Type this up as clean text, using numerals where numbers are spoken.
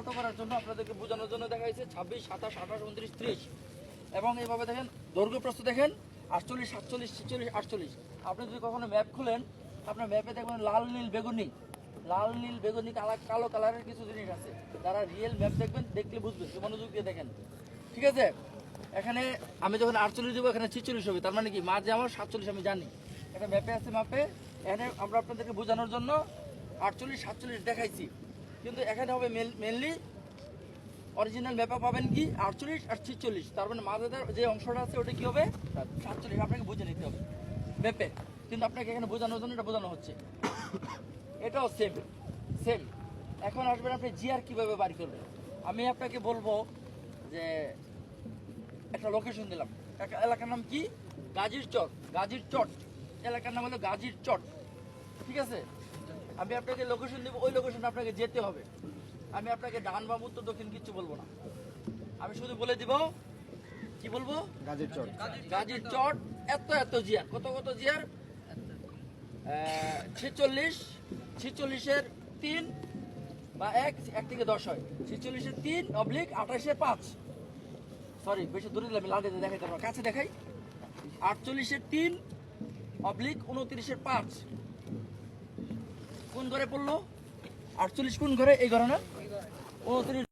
ছোট করার জন্য আপনাদেরকে বোঝানোর জন্য দেখাইছে 26, 27, 28, 29, 30 এবং এইভাবে দেখেন দৈর্ঘ্য প্রস্থ দেখেন 48, 47, 46, 48। আপনি যদি কখনো ম্যাপ খুলেন আপনার ম্যাপে দেখবেন লাল নীল বেগুনি কালো কালারের কিছু জিনিস আছে। যারা রিয়েল ম্যাপ দেখবেন দেখলে বুঝবেন, মনোযোগ দিয়ে দেখেন, ঠিক আছে? এখানে আমি যখন 48 দেবো এখানে 46 হবে, তার মানে কি মাঝে আমার 47 আমি জানি। এটা ম্যাপে আছে, মাপে এখানে আমরা আপনাদেরকে বোঝানোর জন্য 48, 47 দেখাইছি, কিন্তু এখানে হবে মেনলি অরিজিনাল ম্যাপে পাবেন কি 48 আর 46, তার মানে মাঝের যে অংশটা আছে ওটা কি হবে 47, আপনাকে বুঝে নিতে হবে ম্যাপে, কিন্তু আপনাকে এখানে বোঝানোর জন্য এটা বোঝানো হচ্ছে। এটাও সেম। এখন আসবেন আপনি জিআর কিভাবে বাড়ি করবেন। আমি আপনাকে বলবো যে একটা লোকেশন দিলাম, এলাকার নাম কি গাজীর চট, এলাকার নাম হলো গাজীর চট, ঠিক আছে? আমি আপনাকে লোকেশন দেবো, ওই লোকেশনে আপনাকে যেতে হবে। আমি আপনাকে ডান বাম উত্তর দক্ষিণ কিচ্ছু বলবো না, আমি শুধু বলে দিব কি বলবো, গাজীর চট এত জিয়ার, কত জিয়ার 46-এর 3 বা 1 থেকে 10 হয়, 46-এর 3/28-এর 5, সরি বেশি দূরে দিলাম, আমি লাগাতে দেখাইতে পারবো, কাছে দেখাই। 48-এর 3/29-এর 5 কোন ঘরে পড়লো? 48 কোন ঘরে? এই ঘরে না, 29